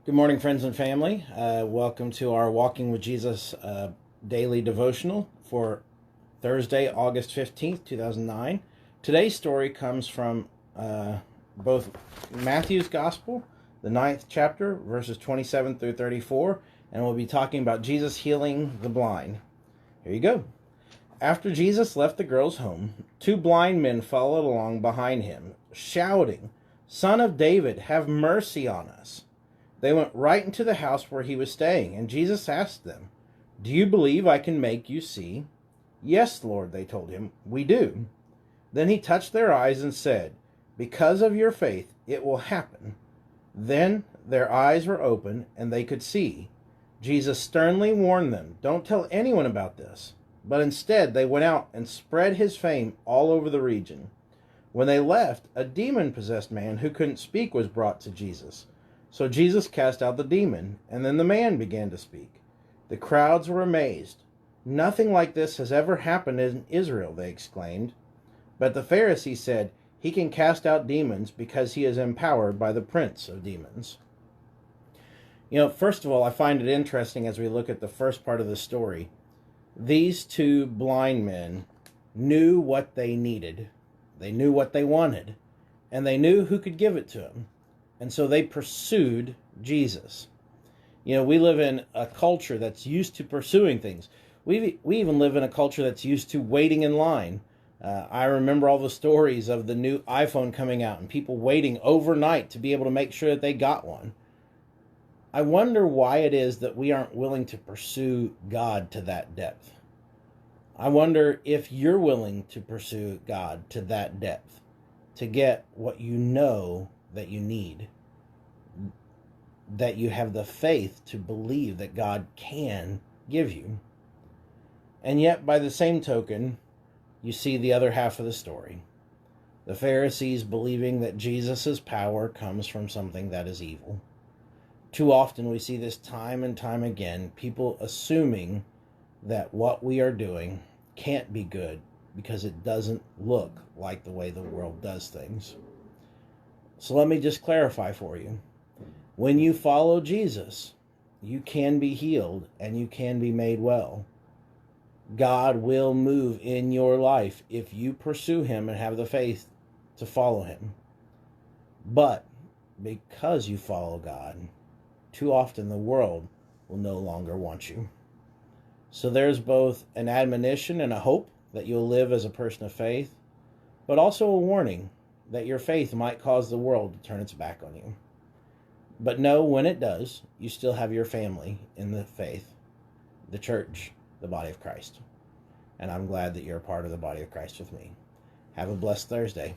Good morning, friends and family. Welcome to our Walking with Jesus daily devotional for Thursday, August 15th, 2009. Today's story comes from both Matthew's Gospel, the 9th chapter, verses 27 through 34, and we'll be talking about Jesus healing the blind. Here you go. After Jesus left the girl's home, two blind men followed along behind him, shouting, "Son of David, have mercy on us." They went right into the house where he was staying, and Jesus asked them, "Do you believe I can make you see?" "Yes, Lord," they told him, "we do." Then he touched their eyes and said, "Because of your faith, it will happen." Then their eyes were open, and they could see. Jesus sternly warned them, "Don't tell anyone about this." But instead, they went out and spread his fame all over the region. When they left, a demon-possessed man who couldn't speak was brought to Jesus. So Jesus cast out the demon, and then the man began to speak. The crowds were amazed. "Nothing like this has ever happened in Israel," they exclaimed. But the Pharisees said, "He can cast out demons because he is empowered by the prince of demons." First of all, I find it interesting as we look at the first part of the story. These two blind men knew what they needed. They knew what they wanted, and they knew who could give it to them. And so they pursued Jesus. We live in a culture that's used to pursuing things. We even live in a culture that's used to waiting in line. I remember all the stories of the new iPhone coming out and people waiting overnight to be able to make sure that they got one. I wonder why it is that we aren't willing to pursue God to that depth. I wonder if you're willing to pursue God to that depth, to get what you know that you need, that you have the faith to believe that God can give you. And yet, by the same token, you see the other half of the story. The Pharisees believing that Jesus' power comes from something that is evil. Too often we see this time and time again, people assuming that what we are doing can't be good because it doesn't look like the way the world does things. So let me just clarify for you. When you follow Jesus, you can be healed and you can be made well. God will move in your life if you pursue him and have the faith to follow him. But because you follow God, too often the world will no longer want you. So there's both an admonition and a hope that you'll live as a person of faith, but also a warning that your faith might cause the world to turn its back on you. But know when it does, you still have your family in the faith, the church, the body of Christ. And I'm glad that you're a part of the body of Christ with me. Have a blessed Thursday.